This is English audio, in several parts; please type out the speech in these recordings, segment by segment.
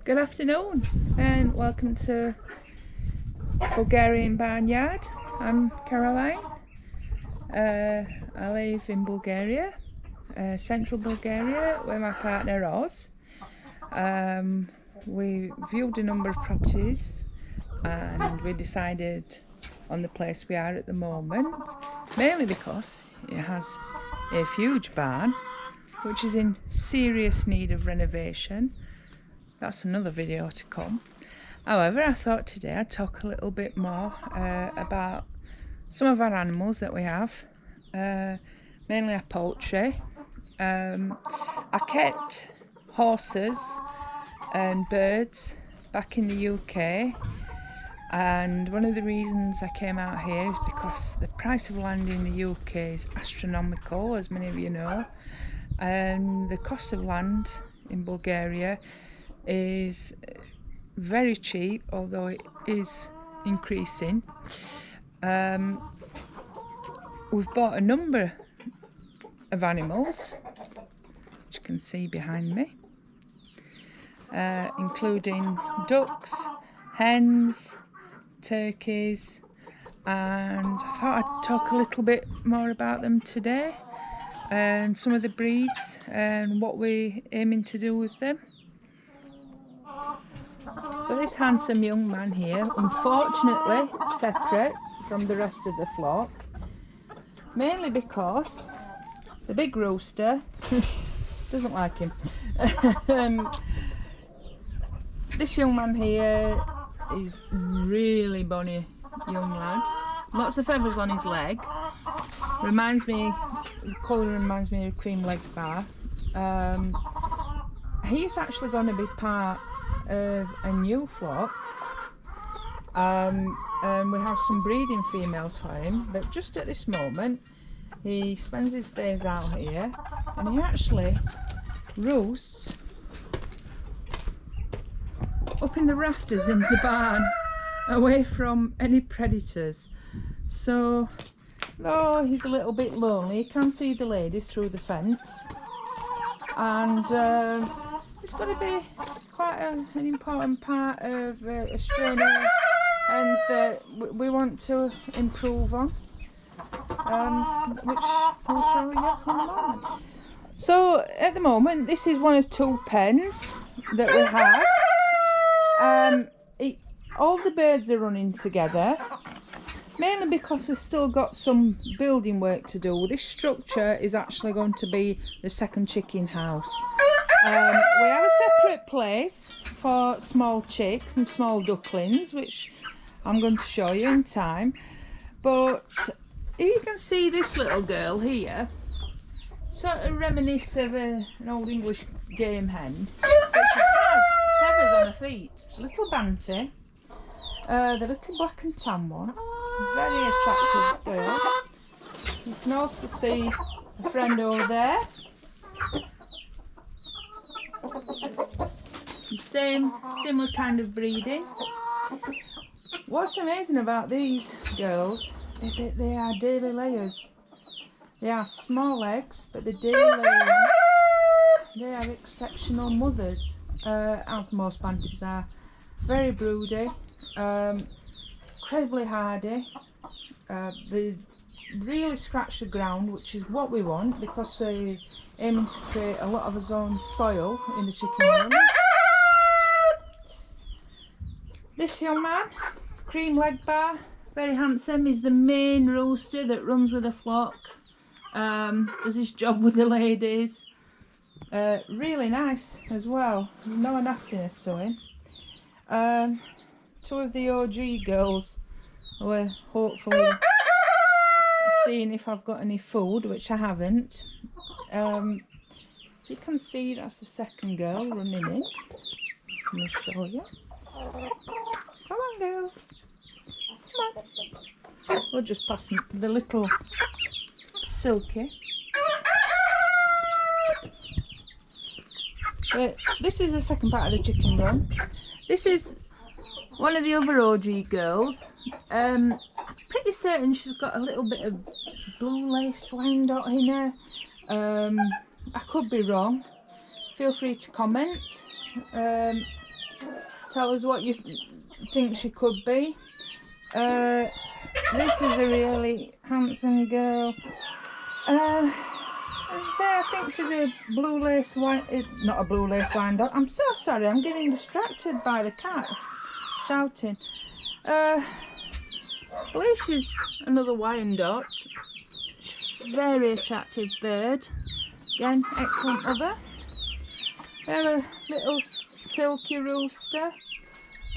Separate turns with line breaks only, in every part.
Good afternoon and welcome to Bulgarian Barnyard. I'm Caroline. I live in Bulgaria, central Bulgaria, with my partner Oz. We viewed a number of properties and we decided on the place we are at the moment, mainly because it has a huge barn which is in serious need of renovation. That's another video to come. However, I thought today I'd talk a little bit more about some of our animals that we have, mainly our poultry. I kept horses and birds back in the UK, and one of the reasons I came out here is because the price of land in the UK is astronomical, as many of you know, and the cost of land in Bulgaria is very cheap, although it is increasing. We've bought a number of animals, which you can see behind me, including ducks, hens, turkeys, and I thought I'd talk a little bit more about them today and some of the breeds and what we're aiming to do with them. So this handsome young man here, unfortunately separate from the rest of the flock, mainly because the big rooster doesn't like him. This young man here is really bonny young lad, lots of feathers on his leg, reminds me, the colour reminds me of cream leg bar. He's actually going to be part of a new flock, and we have some breeding females for him, but just at this moment he spends his days out here and he actually roosts up in the rafters in the barn away from any predators. So though he's a little bit lonely, he can see the ladies through the fence, and it's going to be quite an important part of a strain of hens that we want to improve on, which I'll show you in a moment. So at the moment this is one of two pens that we have. All the birds are running together, mainly because we've still got some building work to do. This structure is actually going to be the second chicken house. We have a separate place for small chicks and small ducklings, which I'm going to show you in time. But if you can see this little girl here, sort of reminisce of an old English game hen, but she has feathers on her feet. It's a little banty, the little black and tan one, very attractive girl. You can also see a friend over there. Similar kind of breeding. What's amazing about these girls is that they are daily layers. They are small eggs, but the daily layers, they are exceptional mothers, as most banties are. Very broody, incredibly hardy. They really scratch the ground, which is what we want, because we're aiming to create a lot of our own soil in the chicken run. This young man, cream leg bar, very handsome, is the main rooster that runs with the flock, does his job with the ladies, really nice as well, no nastiness to him. Two of the OG girls were hopefully seeing if I've got any food, which I haven't. You can see that's the second girl running in. Let me show you. Come on, girls. Come on. We'll just pass the little Silky. This is the second part of the chicken run. This is one of the other OG girls. Pretty certain she's got a little bit of blue lace flying dot in her. I could be wrong. Feel free to comment. Tell us what you think she could be. This is a really handsome girl. As I say, I think she's a blue lace wine, not a blue lace Wyandotte. I'm so sorry, I'm getting distracted by the cat shouting. I believe she's another Wyandotte. Very attractive bird. Again, excellent mother. We have a little silky rooster,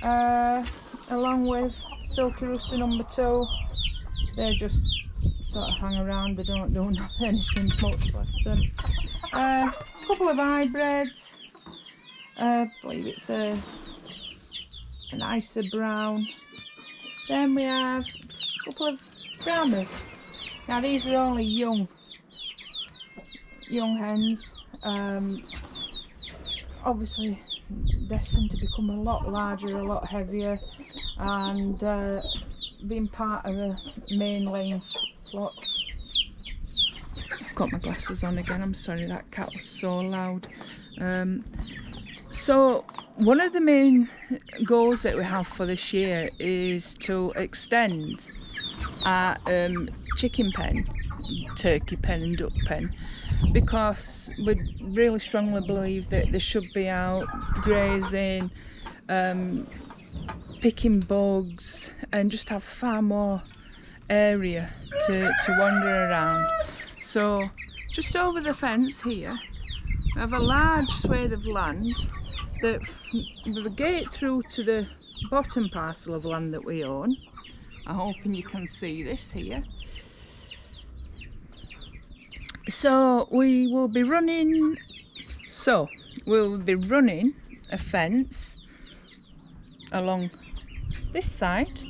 along with silky rooster number 2. They just sort of hang around, they don't do anything much, bless them. A couple of hybrids. I believe it's an Isa brown. Then we have a couple of Brahmas. Now these are only young hens, obviously destined to become a lot larger, a lot heavier, and being part of a main laying flock. I've got my glasses on again, I'm sorry, that cat was so loud. So one of the main goals that we have for this year is to extend our chicken pen, turkey pen and duck pen, because we really strongly believe that they should be out grazing, picking bugs, and just have far more area to wander around. So just over the fence here we have a large swathe of land that with a gate through to the bottom parcel of land that we own. I'm hoping you can see this here. So we'll be running a fence along this side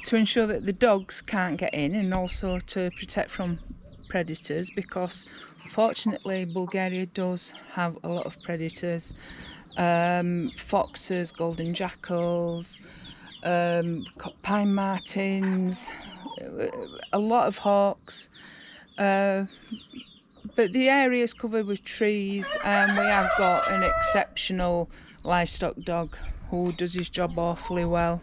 to ensure that the dogs can't get in, and also to protect from predators, because fortunately Bulgaria does have a lot of predators. Foxes, golden jackals, pine martens, a lot of hawks. But the area is covered with trees, and we have got an exceptional livestock dog who does his job awfully well.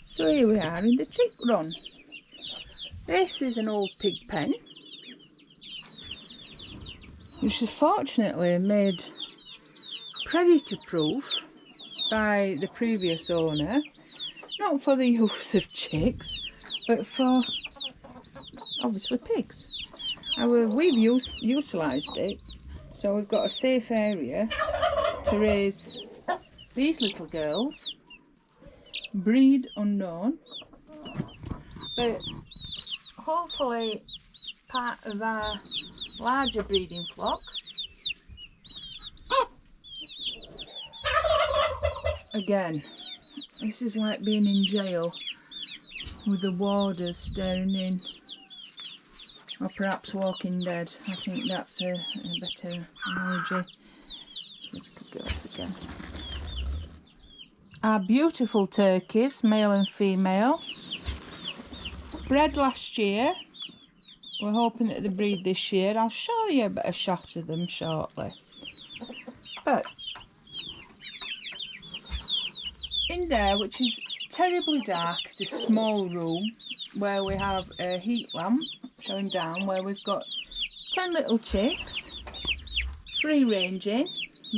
So here we are in the chick run. This is an old pig pen, which is fortunately made predator proof by the previous owner, not for the use of chicks but for obviously pigs. We've utilised it, so we've got a safe area to raise these little girls, breed unknown, but hopefully part of our larger breeding flock. Again, this is like being in jail with the warders staring in, or perhaps Walking Dead. I think that's a better analogy. Little girls again. Our beautiful turkeys, male and female, bred last year. We're hoping that they breed this year. I'll show you a better shot of them shortly. But in there, which is terribly dark, it's a small room where we have a heat lamp showing down, where we've got 10 little chicks, free ranging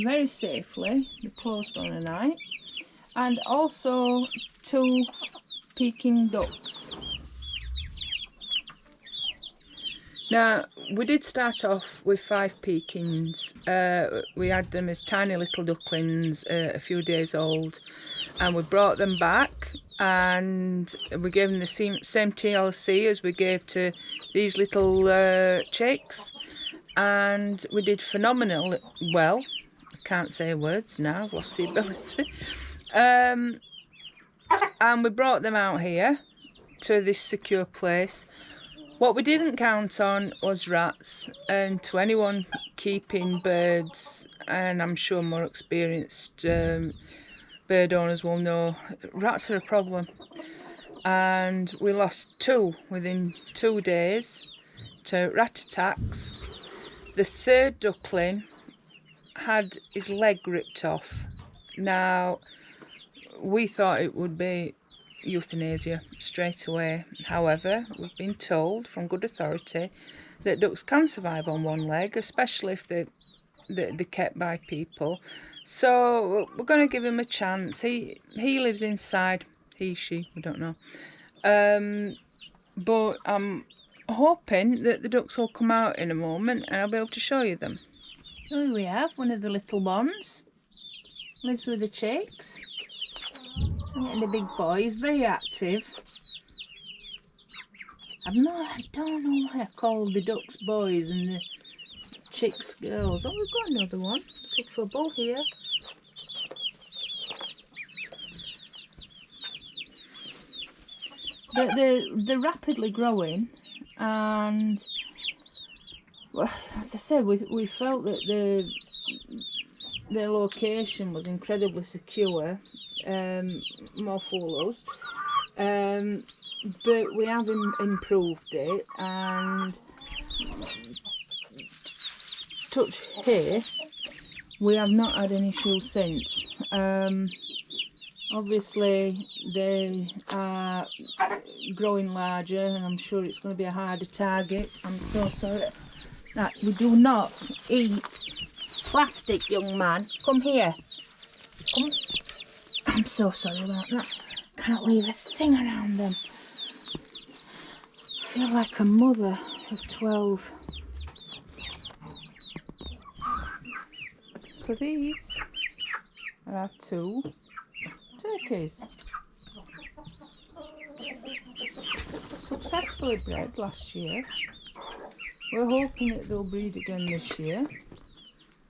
very safely. They're closed on a night, and also 2 Peking ducks. Now, we did start off with 5 Pekins. We had them as tiny little ducklings, a few days old, and we brought them back, and we gave them the same TLC as we gave to these little chicks, and we did phenomenal well. I can't say words now, I've lost the ability. And we brought them out here to this secure place. What we didn't count on was rats, and to anyone keeping birds, and I'm sure more experienced bird owners will know, rats are a problem. And we lost 2 within 2 days to rat attacks. The 3rd duckling had his leg ripped off. Now, we thought it would be euthanasia straight away. However, we've been told from good authority that ducks can survive on one leg, especially if they're kept by people. So we're going to give him a chance. He lives inside. He, she, we don't know. But I'm hoping that the ducks will come out in a moment and I'll be able to show you them. Here we have one of the little ones. Lives with the chicks. And the big boy is very active. I don't know why I call the ducks boys and the chicks girls. Oh, we've got another one. Little trouble here. They're rapidly growing, and well, as I said, we felt that their location was incredibly secure. More photos, but we have improved it, and touch here, we have not had any issues since. Obviously they are growing larger and I'm sure it's going to be a harder target. I'm so sorry. Right, we do not eat plastic, young man. Come here. Come. I'm so sorry about that. Can't leave a thing around them. I feel like a mother of 12. So these are our 2 turkeys. Successfully bred last year. We're hoping that they'll breed again this year.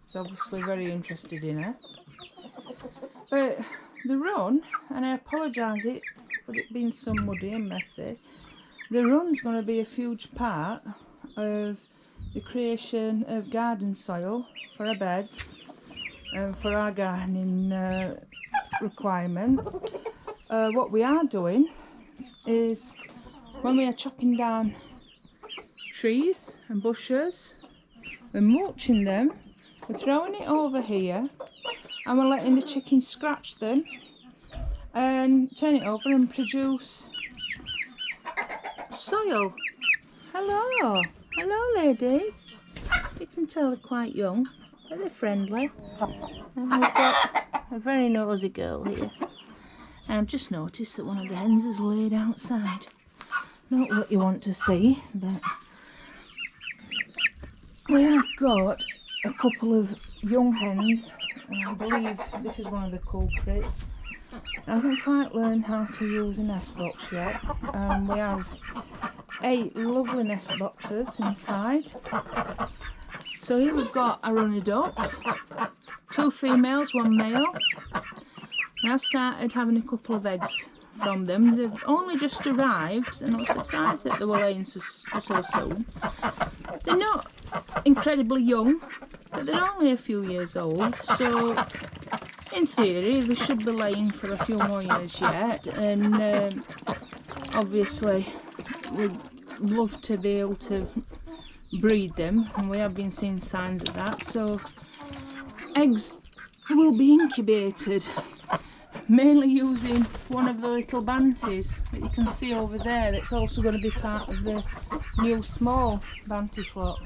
He's obviously very interested in her. But the run, and I apologise for it being so muddy and messy, the run's going to be a huge part of the creation of garden soil for our beds and for our gardening requirements. What we are doing is, when we are chopping down trees and bushes, we're mulching them, we're throwing it over here, and we're letting the chickens scratch them and turn it over and produce soil. Hello ladies. You can tell they're quite young, but they're friendly. And we've got a very nosy girl here. And I've just noticed that one of the hens is laid outside. Not what you want to see, but we have got a couple of young hens. I believe this is one of the culprits. I haven't quite learned how to use a nest box yet. We have 8 lovely nest boxes inside. So here we've got our runny ducks, 2 females, 1 male. I've started having a couple of eggs from them. They've only just arrived, and I was surprised that they were laying so soon. They're not incredibly young, but they're only a few years old, so in theory they should be laying for a few more years yet. And obviously we'd love to be able to breed them, and we have been seeing signs of that. So eggs will be incubated mainly using one of the little banties that you can see over there. That's also going to be part of the new small banty flock.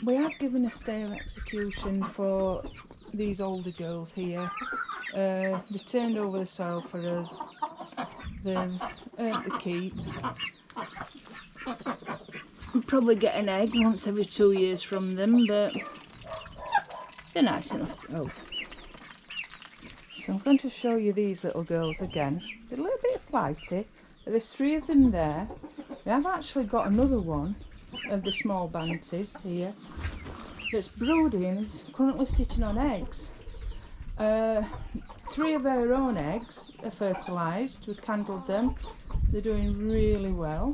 We have given a stay of execution for these older girls here. They turned over the soil for us. They've earned the keep. We'll probably get an egg once every 2 years from them, but they're nice enough girls. So I'm going to show you these little girls again. They're a little bit flighty, but there's 3 of them there. We have actually got another one of the small banties here that's brooding and is currently sitting on eggs. 3 of our own eggs are fertilised. We've candled them. They're doing really well.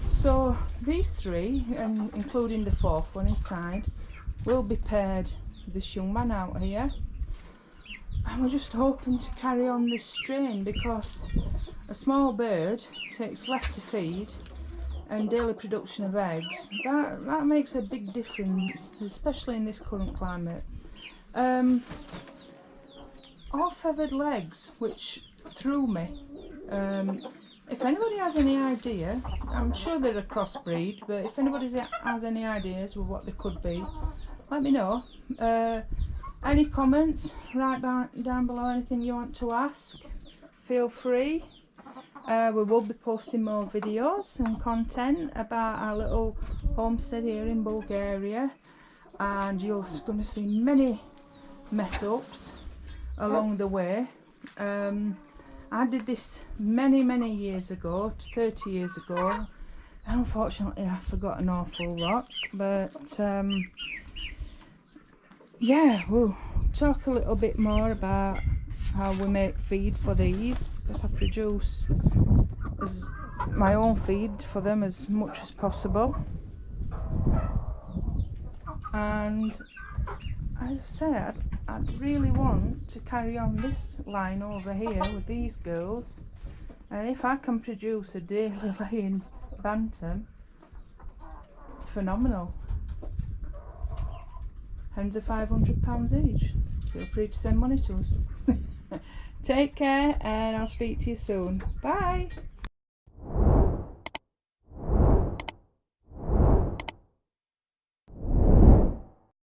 So these 3, and including the 4th one inside, will be paired with this young man out here. And we're just hoping to carry on this strain, because a small bird takes less to feed and daily production of eggs, that makes a big difference, especially in this current climate. All feathered legs, which threw me. If anybody has any idea, I'm sure they're a crossbreed, but if anybody has any ideas of what they could be, let me know. Any comments, write down below anything you want to ask, feel free. We will be posting more videos and content about our little homestead here in Bulgaria, and you're going to see many mess ups along the way. I did this many years ago, 30 years ago, and unfortunately I forgot an awful lot, but yeah, we'll talk a little bit more about how we make feed for these, because I produce my own feed for them as much as possible. And as I said, I'd really want to carry on this line over here with these girls, and if I can produce a daily laying bantam, phenomenal. Hens are £500 each. Feel free to send money to us. Take care, and I'll speak to you soon. Bye.